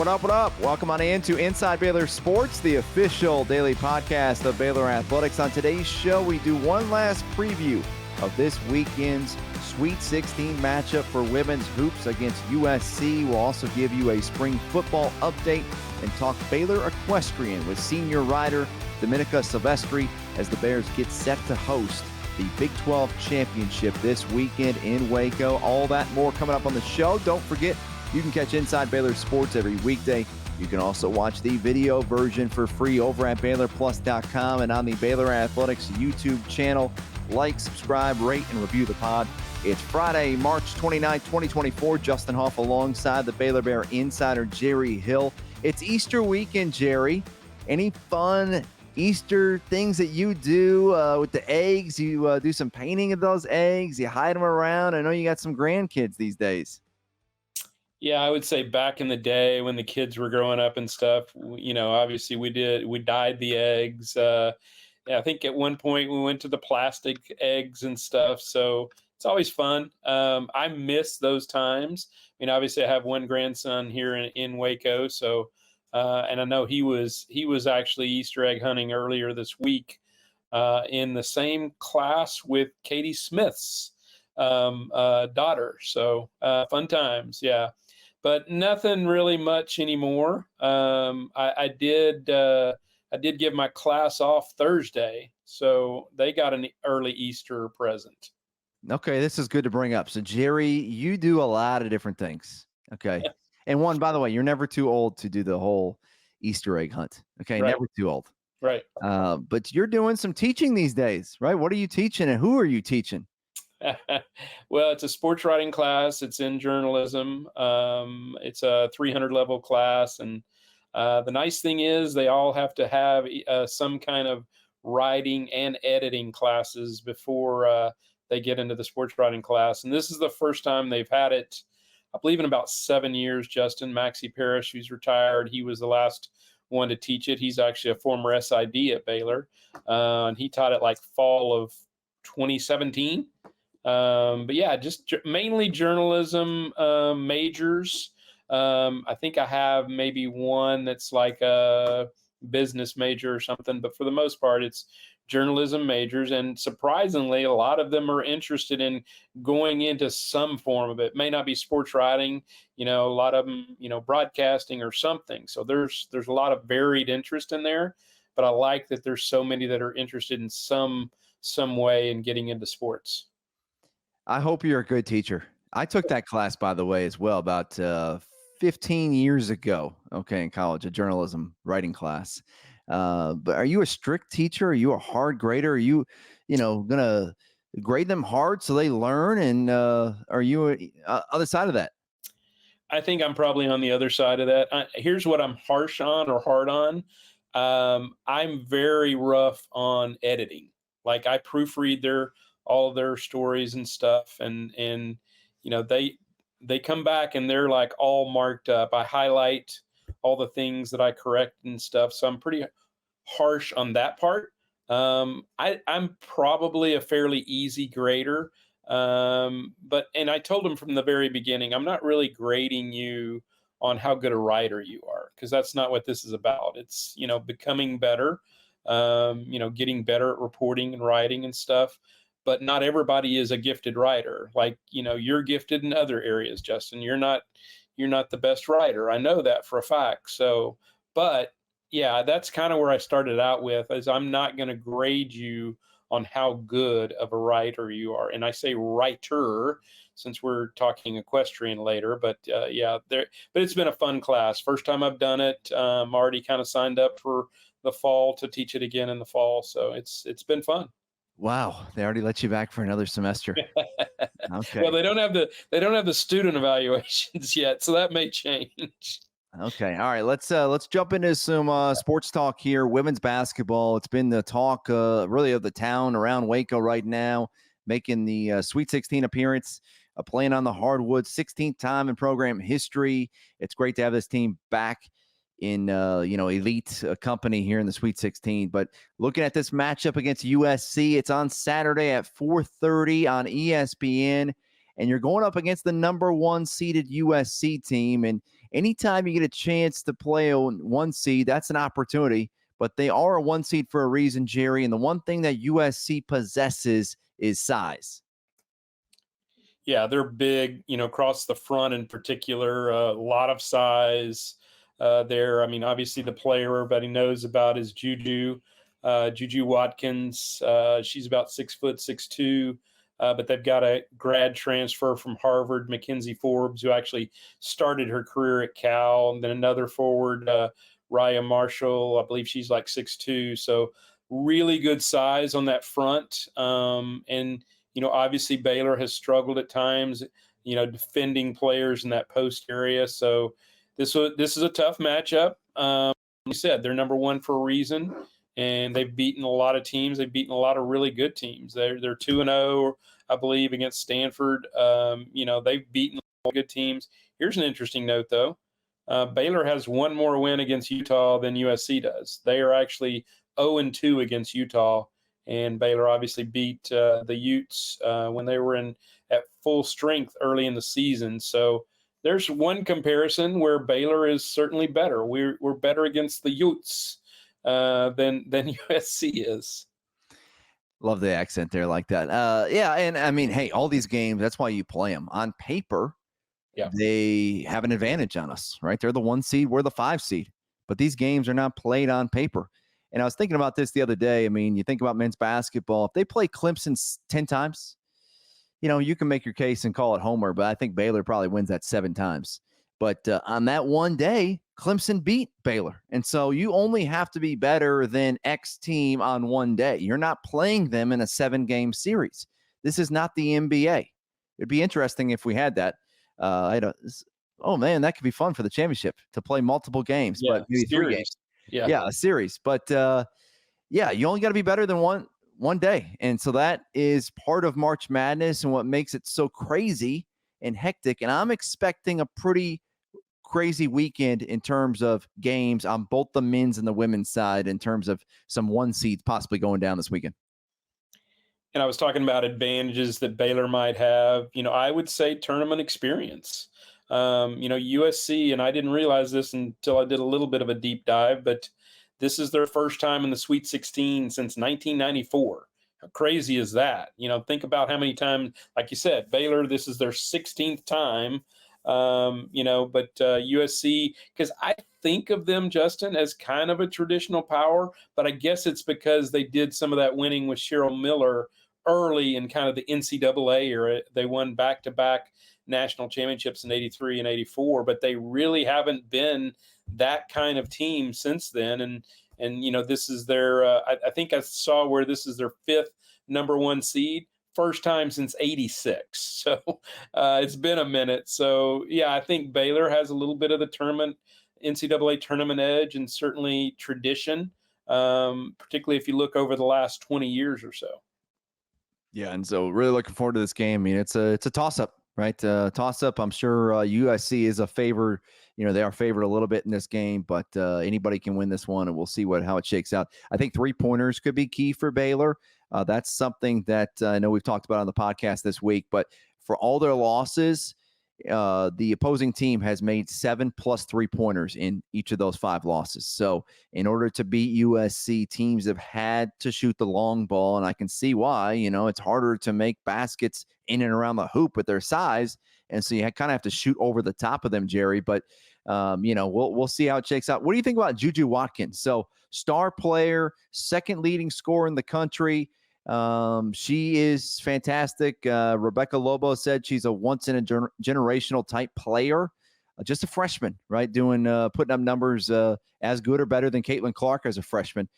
What up, what up? Welcome on in to Inside Baylor Sports, the official daily podcast of Baylor Athletics. On today's show, we do one last preview of this weekend's Sweet 16 matchup for women's hoops against USC. We'll also give you a spring football update and talk Baylor Equestrian with Senior Rider Dominika Silvestri as the Bears get set to host the Big 12 Championship this weekend in Waco. All that more coming up on the show. Don't forget, you can catch Inside Baylor Sports every weekday. You can also watch the video version for free over at BaylorPlus.com and on the Baylor Athletics YouTube channel. Like, subscribe, rate, and review the pod. It's Friday, March 29, 2024. Justin Hoff alongside the Baylor Bear insider, Jerry Hill. It's Easter weekend, Jerry. Any fun Easter things that you do with the eggs? You do some painting of those eggs? You hide them around? I know you got some grandkids these days. Yeah, I would say back in the day when the kids were growing up and stuff, obviously we dyed the eggs. I think at one point we went to the plastic eggs and stuff. So it's always fun. I miss those times. I mean, obviously I have one grandson here in Waco. So, and I know he was actually Easter egg hunting earlier this week in the same class with Katie Smith's daughter. So fun times. Yeah. But nothing really much anymore. I did give my class off Thursday, so they got an early Easter present. Okay, this is good to bring up. So, Jerry, you do a lot of different things. Okay. And one, by the way, you're never too old to do the whole Easter egg hunt. Okay, Right. Never too old. Right. But you're doing some teaching these days, right? What are you teaching and who are you teaching? Well, it's a sports writing class. It's in journalism. It's a 300 level class. And the nice thing is they all have to have some kind of writing and editing classes before they get into the sports writing class. And this is the first time they've had it, I believe, in about 7 years. Justin Maxey Parrish, who's retired, he was the last one to teach it. He's actually a former SID at Baylor. And he taught it like fall of 2017. But yeah, just mainly journalism majors. I think I have maybe one that's like a business major or something, but for the most part, it's journalism majors. And surprisingly, a lot of them are interested in going into some form of it. May not be sports writing, a lot of them, broadcasting or something. So there's a lot of varied interest in there, but I like that there's so many that are interested in some way in getting into sports. I hope you're a good teacher. I took that class, by the way, as well, about 15 years ago, in college, a journalism writing class. But are you a strict teacher? Are you a hard grader? Are you, going to grade them hard so they learn? And are you other side of that? I think I'm probably on the other side of that. Here's what I'm harsh on or hard on. I'm very rough on editing. Like I proofread all of their stories and stuff. And they come back and they're like all marked up. I highlight all the things that I correct and stuff. So I'm pretty harsh on that part. I'm probably a fairly easy grader. But I told them from the very beginning, I'm not really grading you on how good a writer you are, because that's not what this is about. It's, becoming better, getting better at reporting and writing and stuff. But not everybody is a gifted writer. Like, you're gifted in other areas, Justin. You're not the best writer. I know that for a fact. So, but yeah, that's kind of where I started out with, is I'm not going to grade you on how good of a writer you are. And I say writer since we're talking equestrian later, but but it's been a fun class. First time I've done it. I'm already kind of signed up for the fall to teach it again in the fall. So it's been fun. Wow, they already let you back for another semester. Okay. Well, they don't have the student evaluations yet, so that may change. Okay. All right. Let's jump into some sports talk here. Women's basketball. It's been the talk really of the town around Waco right now, making the Sweet 16 appearance, playing on the hardwood, 16th time in program history. It's great to have this team back in elite company here in the Sweet 16. But looking at this matchup against USC, it's on Saturday at 4:30 on ESPN, and you're going up against the number 1 seeded USC team. And anytime you get a chance to play a one seed, that's an opportunity. But they are a one seed for a reason, Jerry. And the one thing that USC possesses is size. Yeah, they're big, across the front in particular, a lot of size there. I mean, obviously the player everybody knows about is Juju Watkins. She's about 6'6", 6'2", but they've got a grad transfer from Harvard, Mackenzie Forbes, who actually started her career at Cal, and then another forward, Raya Marshall. I believe she's like 6'2", so really good size on that front. And obviously Baylor has struggled at times, defending players in that post area. So this is a tough matchup. Like you said, they're number one for a reason, and they've beaten a lot of teams. They've beaten a lot of really good teams. They're 2-0, I believe, against Stanford. They've beaten all good teams. Here's an interesting note, though. Baylor has one more win against Utah than USC does. They are actually 0-2 against Utah. And Baylor obviously beat the Utes when they were at full strength early in the season. So there's one comparison where Baylor is certainly better. We're better against the Utes than USC is. Love the accent there like that. Yeah, and I mean, hey, all these games, that's why you play them. On paper, yeah, they have an advantage on us, right? They're the 1 seed, we're the 5 seed. But these games are not played on paper. And I was thinking about this the other day. I mean, you think about men's basketball. If they play Clemson 10 times, you can make your case and call it homer, but I think Baylor probably wins that 7 times. But on that one day, Clemson beat Baylor. And so you only have to be better than X team on one day. You're not playing them in a 7-game series. This is not the NBA. It'd be interesting if we had that. Oh, man, that could be fun for the championship to play multiple games, but maybe 3 games. Yeah, a series. But, you only got to be better than one day. And so that is part of March Madness and what makes it so crazy and hectic. And I'm expecting a pretty crazy weekend in terms of games on both the men's and the women's side in terms of some 1 seeds possibly going down this weekend. And I was talking about advantages that Baylor might have. I would say tournament experience. USC, and I didn't realize this until I did a little bit of a deep dive, but this is their first time in the Sweet 16 since 1994. How crazy is that? Think about how many times, like you said, Baylor, this is their 16th time. But USC, because I think of them, Justin, as kind of a traditional power, but I guess it's because they did some of that winning with Cheryl Miller early in kind of the NCAA era. They won back-to-back national championships in 83 and 84, but they really haven't been that kind of team since then. And this is their, I think I saw where this is their 5th number 1 seed. First time since 86. So it's been a minute. So, yeah, I think Baylor has a little bit of the NCAA tournament edge and certainly tradition, particularly if you look over the last 20 years or so. Yeah, and so really looking forward to this game. I mean, it's a toss-up, right? Toss-up. I'm sure USC is a favor. They are favored a little bit in this game, but anybody can win this one, and we'll see how it shakes out. I think 3-pointers could be key for Baylor. That's something that I know we've talked about on the podcast this week, but for all their losses, the opposing team has made 7+ 3-pointers in each of those 5 losses. So in order to beat USC, teams have had to shoot the long ball, and I can see why. It's harder to make baskets in and around the hoop with their size, and so you kind of have to shoot over the top of them, Jerry. But we'll see how it shakes out. What do you think about Juju Watkins? So star player, 2nd leading scorer in the country. She is fantastic. Rebecca Lobo said she's a once-in-a-generational type player. Just a freshman, right? Putting up numbers as good or better than Caitlin Clark as a freshman.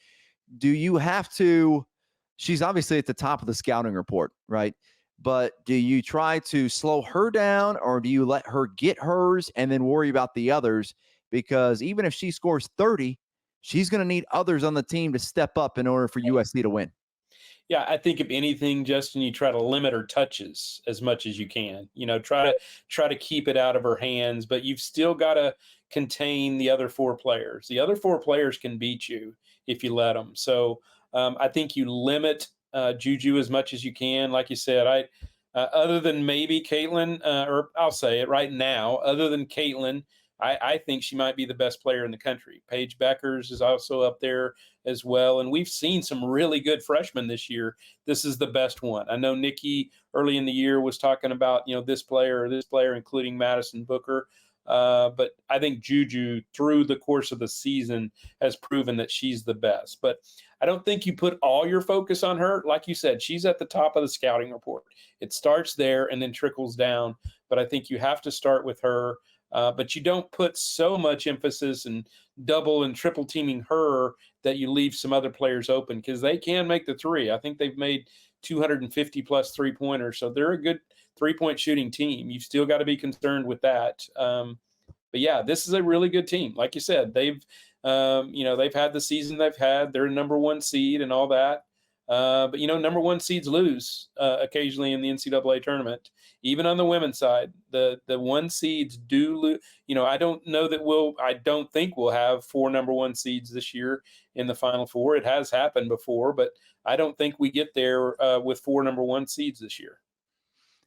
Do you have to – she's obviously at the top of the scouting report, right? But do you try to slow her down, or do you let her get hers and then worry about the others? Because even if she scores 30, she's going to need others on the team to step up in order for USC to win. Yeah, I think if anything, Justin, you try to limit her touches as much as you can. Try to keep it out of her hands, but you've still got to contain the other 4 players. The other 4 players can beat you if you let them. So I think you limit Juju as much as you can. Like you said, other than maybe Caitlin, or I'll say it right now, other than Caitlin, I think she might be the best player in the country. Paige Beckers is also up there as well. And we've seen some really good freshmen this year. This is the best one. I know Nikki early in the year was talking about, this player or this player, including Madison Booker. But I think Juju, through the course of the season, has proven that she's the best. But I don't think you put all your focus on her. Like you said, she's at the top of the scouting report. It starts there and then trickles down. But I think you have to start with her. But you don't put so much emphasis and double and triple teaming her that you leave some other players open, because they can make the three. I think they've made 250 plus 3-pointers. So they're a good 3-point shooting team. You've still got to be concerned with that. But yeah, this is a really good team. Like you said, they've had the season they've had. They're a number one seed and all that. But number one seeds lose occasionally in the NCAA tournament. Even on the women's side, the one seeds do lose. I don't think we'll have 4 number one seeds this year in the Final Four. It has happened before, but I don't think we get there with 4 number one seeds this year.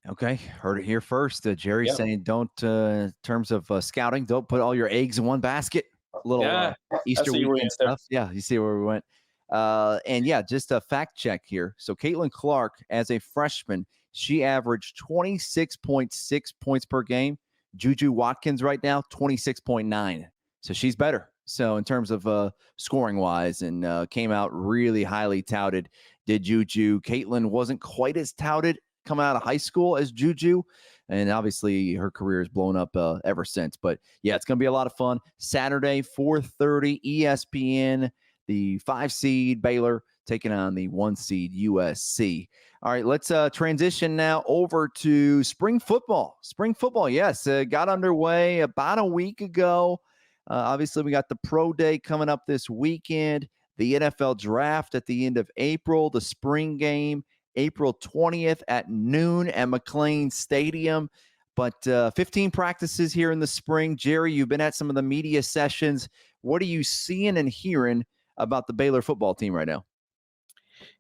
Okay, heard it here first. Jerry's saying don't, in terms of scouting, don't put all your eggs in one basket. Little Easter weekend stuff. Yeah, you see where we went. And yeah, just a fact check here. So Caitlin Clark, as a freshman, she averaged 26.6 points per game. Juju Watkins right now, 26.9. So she's better. So in terms of scoring wise, and came out really highly touted, did Juju. Caitlin wasn't quite as touted coming out of high school as Juju. And obviously her career has blown up ever since. But yeah, it's going to be a lot of fun. Saturday, 4:30, ESPN. The 5 seed Baylor taking on the 1 seed USC. All right, let's transition now over to spring football. Spring football, yes, got underway about a week ago. Obviously, we got the pro day coming up this weekend, the NFL draft at the end of April, the spring game, April 20th at noon at McLean Stadium. But 15 practices here in the spring. Jerry, you've been at some of the media sessions. What are you seeing and hearing about the Baylor football team right now?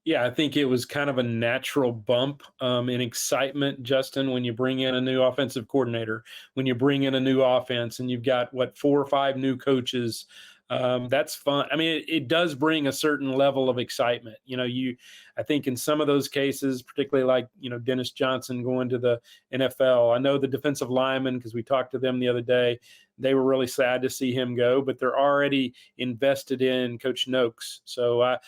Yeah, I think it was kind of a natural bump in excitement, Justin, when you bring in a new offensive coordinator, when you bring in a new offense and you've got, 4 or 5 new coaches. That's fun. I mean, it does bring a certain level of excitement. I think in some of those cases, particularly like, Dennis Johnson going to the NFL, I know the defensive linemen, because we talked to them the other day, they were really sad to see him go, but they're already invested in Coach Noakes. So I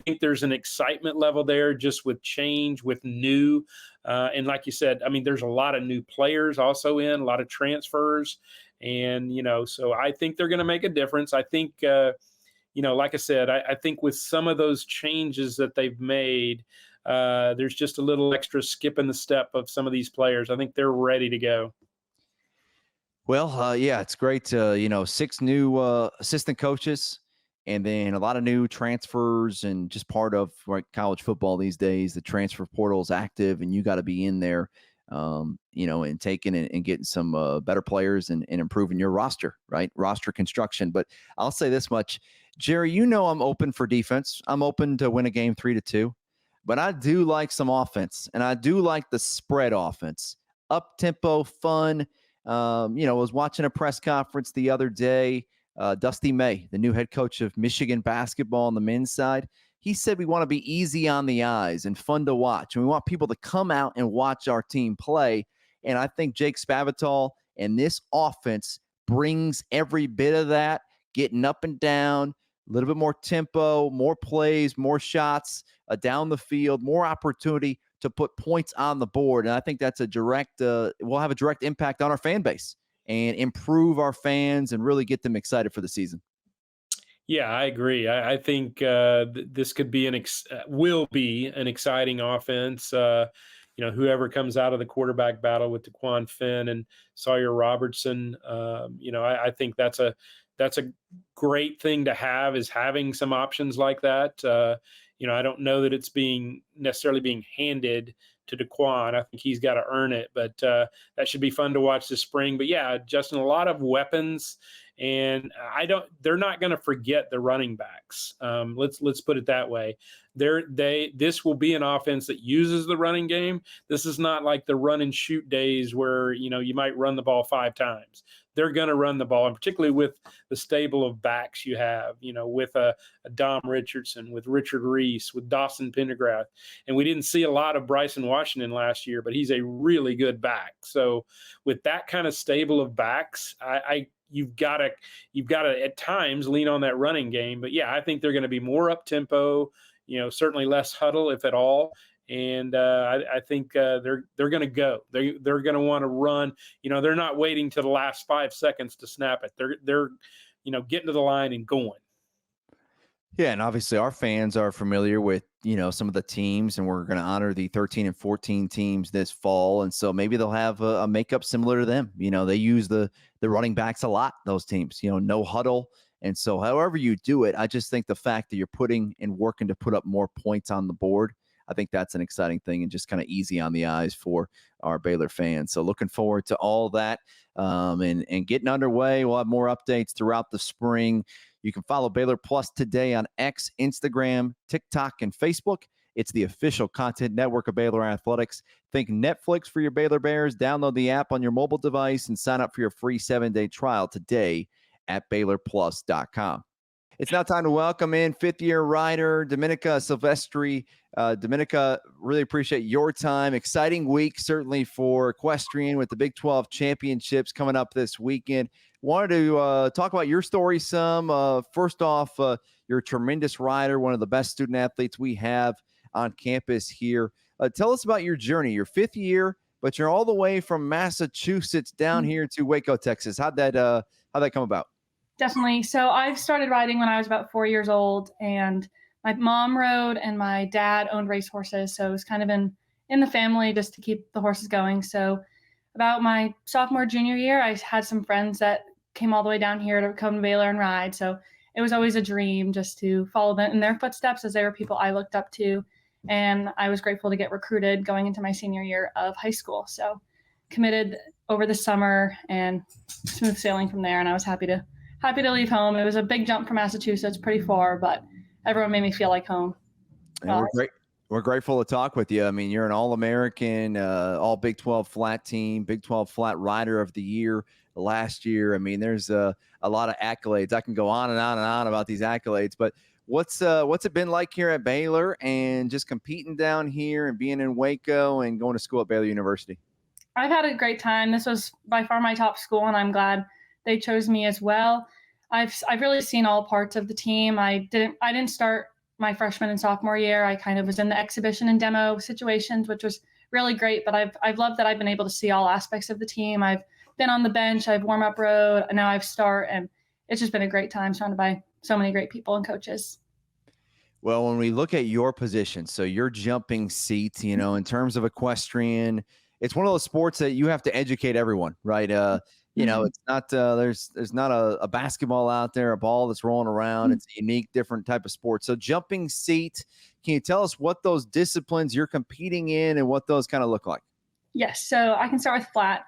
think there's an excitement level there just with change, with new. And like you said, I mean, there's a lot of new players also in, a lot of transfers. And, so I think they're going to make a difference. I think, like I said, I think with some of those changes that they've made, there's just a little extra skip in the step of some of these players. I think they're ready to go. Well, yeah, it's great. 6 new assistant coaches, and then a lot of new transfers, and just part of college football these days. The transfer portal is active, and you got to be in there, and taking and getting some better players and improving your roster, right? Roster construction. But I'll say this much, Jerry, I'm open for defense. I'm open to win a game 3-2, but I do like some offense, and I do like the spread offense, up tempo, fun. I was watching a press conference the other day. Dusty May, the new head coach of Michigan basketball on the men's side, he said we want to be easy on the eyes and fun to watch. And we want people to come out and watch our team play. And I think Jake Spavital and this offense brings every bit of that, getting up and down, a little bit more tempo, more plays, more shots down the field, more opportunity to put points on the board. And I think that's we'll have a direct impact on our fan base and improve our fans and really get them excited for the season. Yeah, I agree. I think this could be will be an exciting offense. Whoever comes out of the quarterback battle with DeQuan Finn and Sawyer Robertson, I think that's a great thing to have, is having some options like that. I don't know that it's necessarily being handed to DeQuan. I think he's got to earn it, but that should be fun to watch this spring. But yeah, Justin, a lot of weapons. And they're not going to forget the running backs. Let's put it that way. This will be an offense that uses the running game. This is not like the run and shoot days where, you might run the ball 5 times. They're going to run the ball, and particularly with the stable of backs you have, with a Dom Richardson, with Richard Reese, with Dawson Pendergrass. And we didn't see a lot of Bryson Washington last year, but he's a really good back. So with that kind of stable of backs, you've got to at times lean on that running game. But yeah, I think they're going to be more up tempo, certainly less huddle, if at all. And I think they're going to go. They're going to want to run. They're not waiting to the last 5 seconds to snap it. They're getting to the line and going. Yeah, and obviously our fans are familiar with, some of the teams, and we're going to honor the 13 and 14 teams this fall. And so maybe they'll have a makeup similar to them. They use the running backs a lot, those teams, no huddle. And so however you do it, I just think the fact that you're putting and working to put up more points on the board, I think that's an exciting thing and just kind of easy on the eyes for our Baylor fans. So looking forward to all that and getting underway. We'll have more updates throughout the spring. You can follow Baylor Plus today on X, Instagram, TikTok, and Facebook. It's the official content network of Baylor Athletics. Think Netflix for your Baylor Bears. Download the app on your mobile device and sign up for your free 7-day trial today at BaylorPlus.com. It's now time to welcome in fifth-year rider Dominika Silvestri. Dominika, really appreciate your time. Exciting week, certainly for equestrian with the Big 12 championships coming up this weekend. Wanted to talk about your story some. First off, you're a tremendous rider, one of the best student athletes we have on campus here. Tell us about your journey. Your 5th year, but you're all the way from Massachusetts down here to Waco, Texas. How'd that come about? Definitely. So I've started riding when I was about 4 years old, and my mom rode and my dad owned race horses. So it was kind of in the family just to keep the horses going. So about my sophomore, junior year, I had some friends that came all the way down here to come to Baylor and ride. So it was always a dream just to follow them in their footsteps, as they were people I looked up to. And I was grateful to get recruited going into my senior year of high school. So committed over the summer and smooth sailing from there. And I was happy to leave home. It was a big jump from Massachusetts, pretty far, but everyone made me feel like home. And we're grateful to talk with you. I mean, you're an All-American, all Big 12 flat team, Big 12 flat rider of the year last year. I mean, there's a lot of accolades. I can go on and on and on about these accolades, but what's it been like here at Baylor and just competing down here and being in Waco and going to school at Baylor University? I've had a great time. This was by far my top school, and I'm glad they chose me as well. I've really seen all parts of the team. I didn't start my freshman and sophomore year. I kind of was in the exhibition and demo situations, which was really great. But I've loved that I've been able to see all aspects of the team. I've been on the bench, I've warm up rode, and now I've start, and it's just been a great time surrounded by so many great people and coaches. Well, when we look at your position, so your jumping seat, in terms of equestrian, it's one of those sports that you have to educate everyone, right? It's not there's not a basketball out there, a ball that's rolling around. It's a unique, different type of sport. So jumping seat, can you tell us what those disciplines you're competing in and what those kind of look like? Yes. So I can start with flat.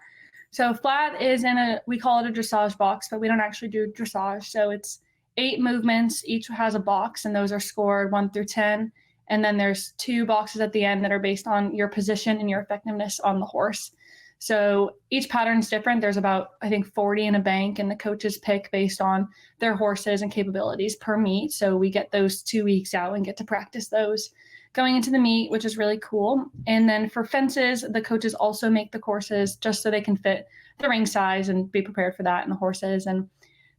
So flat is we call it a dressage box, but we don't actually do dressage. So it's 8 movements. Each has a box, and those are scored 1 through 10. And then there's 2 boxes at the end that are based on your position and your effectiveness on the horse. So each pattern is different. There's about, I think, 40 in a bank, and the coaches pick based on their horses and capabilities per meet. So we get those 2 weeks out and get to practice those going into the meet, which is really cool. And then for fences, the coaches also make the courses just so they can fit the ring size and be prepared for that and the horses. And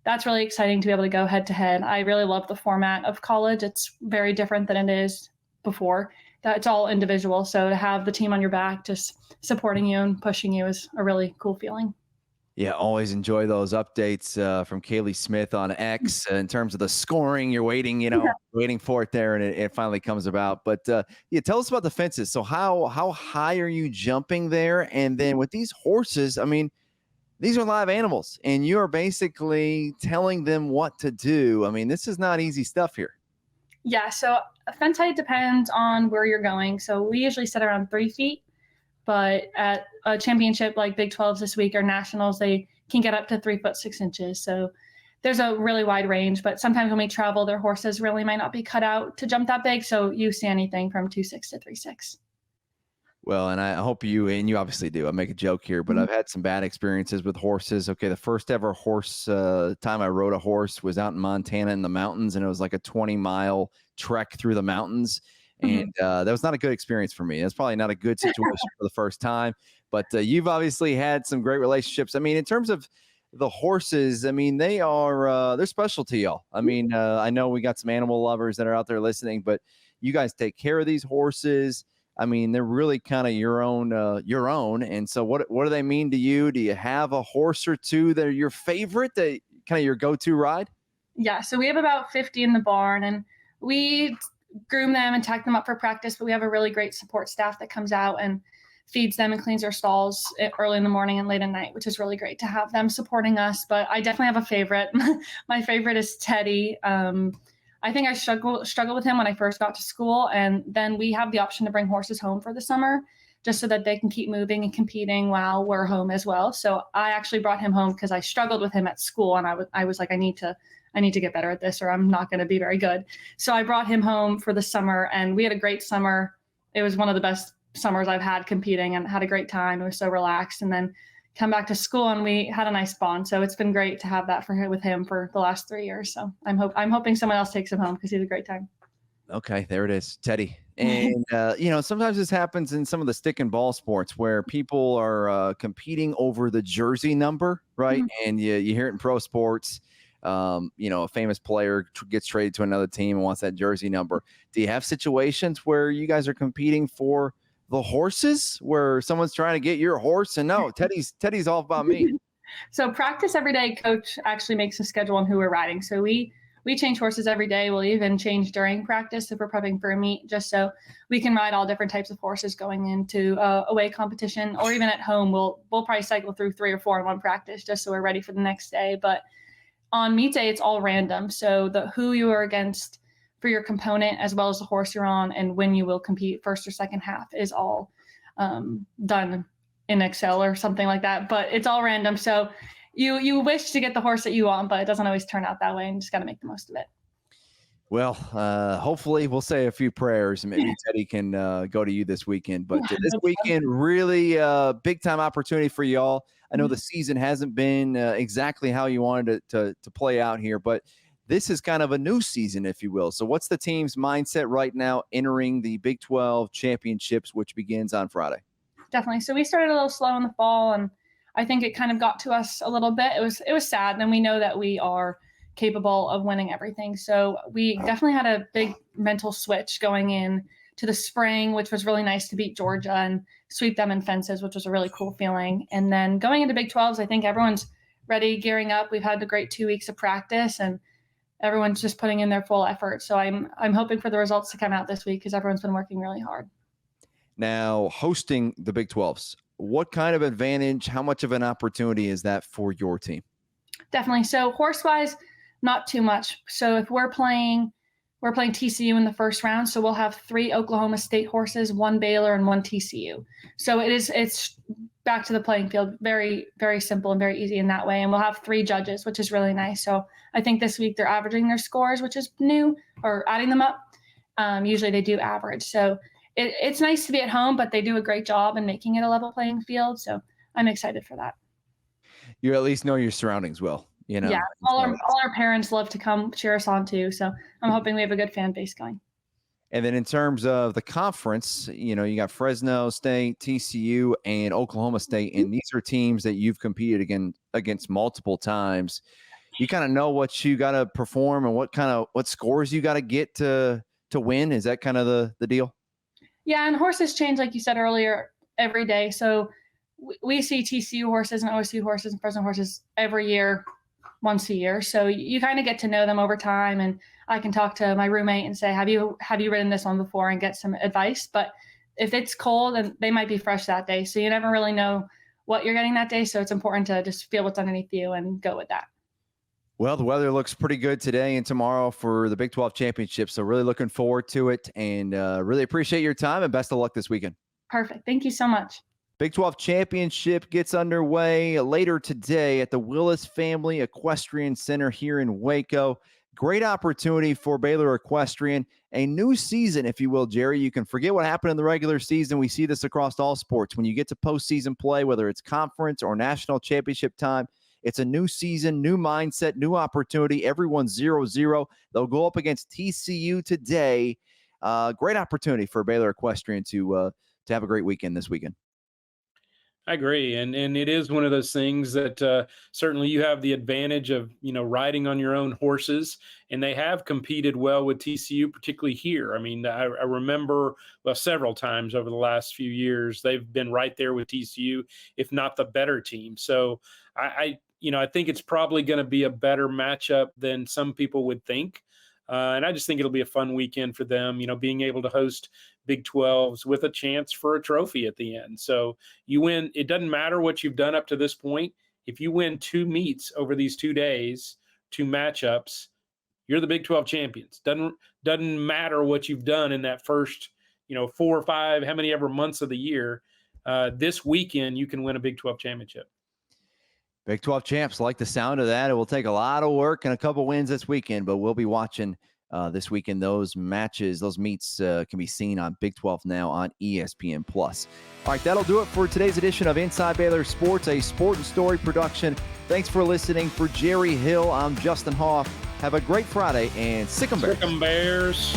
that's really exciting to be able to go head to head. I really love the format of college. It's very different than it is before. That it's all individual. So to have the team on your back just supporting you and pushing you is a really cool feeling. Yeah, always enjoy those updates from Kaylee Smith on X in terms of the scoring. You're waiting, waiting for it there, and it finally comes about. But tell us about the fences. So how high are you jumping there? And then with these horses, I mean, these are live animals, and you're basically telling them what to do. I mean, this is not easy stuff here. Yeah, so fence height depends on where you're going. So we usually set around 3 feet. But at a championship like Big 12s this week or nationals, they can get up to 3 foot 6 inches. So there's a really wide range, but sometimes when we travel, their horses really might not be cut out to jump that big. So you see anything from 2.6 to 3.6. Well, and I hope you obviously do. I make a joke here, but I've had some bad experiences with horses. Okay, the first ever horse time I rode a horse was out in Montana in the mountains, and it was like a 20-mile trek through the mountains. And that was not a good experience for me. That's probably not a good situation for the first time. But you've obviously had some great relationships. I mean, in terms of the horses, I mean, they're special to y'all. I mean, I know we got some animal lovers that are out there listening, but you guys take care of these horses. I mean, they're really kind of your own. And so what do they mean to you? Do you have a horse or two that are your favorite, that kind of your go-to ride? Yeah. So we have about 50 in the barn, and we groom them and tack them up for practice, but we have a really great support staff that comes out and feeds them and cleans their stalls early in the morning and late at night, which is really great to have them supporting us. But I definitely have a favorite. My favorite is Teddy. I think I struggled with him when I first got to school, and then we have the option to bring horses home for the summer just so that they can keep moving and competing while we're home as well. So I actually brought him home because I struggled with him at school, and I was like, I need to get better at this or I'm not going to be very good. So I brought him home for the summer, and we had a great summer. It was one of the best summers I've had competing, and had a great time. It was so relaxed. And then come back to school, and we had a nice bond. So it's been great to have that with him for the last 3 years. So I'm hoping someone else takes him home because he had a great time. Okay, there it is, Teddy. And sometimes this happens in some of the stick and ball sports where people are competing over the jersey number, right? And you hear it in pro sports. A famous player gets traded to another team and wants that jersey number. Do you have situations where you guys are competing for the horses, where someone's trying to get your horse and no, Teddy's all about me? So practice every day, coach actually makes a schedule on who we're riding. So we change horses every day. We'll even change during practice if we're prepping for a meet, just so we can ride all different types of horses going into away competition, or even at home. We'll probably cycle through 3 or 4 in one practice just so we're ready for the next day. But on meet day, it's all random. So who you are against for your component, as well as the horse you're on, and when you will compete, first or second half, is all done in Excel or something like that. But it's all random. So you wish to get the horse that you want, but it doesn't always turn out that way, and you just got to make the most of it. Well, hopefully we'll say a few prayers, and maybe Teddy can go to you this weekend. But this weekend, really big time opportunity for y'all. I know the season hasn't been exactly how you wanted it to play out here, but this is kind of a new season, if you will. So what's the team's mindset right now entering the Big 12 championships, which begins on Friday? Definitely. So we started a little slow in the fall, and I think it kind of got to us a little bit. It was sad, and we know that we are capable of winning everything. So we definitely had a big mental switch going in to the spring, which was really nice to beat Georgia and sweep them in fences, which was a really cool feeling. And then going into Big 12s, I think everyone's ready, gearing up. We've had a great 2 weeks of practice, and everyone's just putting in their full effort. So I'm hoping for the results to come out this week because everyone's been working really hard. Now, hosting the Big 12s, what kind of advantage, how much of an opportunity is that for your team? Definitely. So horse-wise, not too much. So if we're playing TCU in the first round, so we'll have 3 Oklahoma State horses, 1 Baylor, and 1 TCU. So it's back to the playing field, very, very simple and very easy in that way. And we'll have 3 judges, which is really nice. So I think this week they're averaging their scores, which is new, or adding them up. Usually they do average. So it's nice to be at home, but they do a great job in making it a level playing field. So I'm excited for that. You at least know your surroundings well. Yeah, all our parents love to come cheer us on too. So I'm hoping we have a good fan base going. And then in terms of the conference, you got Fresno State, TCU, and Oklahoma State, and these are teams that you've competed against multiple times. You kind of know what you got to perform and what scores you got to get to win. Is that kind of the deal? Yeah, and horses change, like you said earlier, every day. So we see TCU horses and OSU horses and Fresno horses every year, once a year. So you kind of get to know them over time, and I can talk to my roommate and say, have you ridden this one before, and get some advice. But if it's cold, and they might be fresh that day. So you never really know what you're getting that day. So it's important to just feel what's underneath you and go with that. Well, the weather looks pretty good today and tomorrow for the Big 12 championship. So really looking forward to it, and really appreciate your time, and best of luck this weekend. Perfect. Thank you so much. Big 12 Championship gets underway later today at the Willis Family Equestrian Center here in Waco. Great opportunity for Baylor Equestrian. A new season, if you will, Jerry. You can forget what happened in the regular season. We see this across all sports. When you get to postseason play, whether it's conference or national championship time, it's a new season, new mindset, new opportunity. Everyone's 0-0. They'll go up against TCU today. Great opportunity for Baylor Equestrian to have a great weekend this weekend. I agree. And it is one of those things that certainly you have the advantage of, riding on your own horses, and they have competed well with TCU, particularly here. I mean, I remember several times over the last few years, they've been right there with TCU, if not the better team. So I think it's probably going to be a better matchup than some people would think. And I just think it'll be a fun weekend for them, being able to host Big 12s with a chance for a trophy at the end. So you win. It doesn't matter what you've done up to this point. If you win 2 meets over these 2 days, 2 matchups, you're the Big 12 champions. Doesn't matter what you've done in that first, 4 or 5, how many ever months of the year. This weekend, you can win a Big 12 championship. Big 12 champs, like the sound of that. It will take a lot of work and a couple wins this weekend, but we'll be watching this weekend. Those matches, those meets can be seen on Big 12 Now on ESPN+. All right, that'll do it for today's edition of Inside Baylor Sports, a Sport and Story production. Thanks for listening. For Jerry Hill, I'm Justin Hoff. Have a great Friday, and sic 'em Bears. Sic 'em Bears.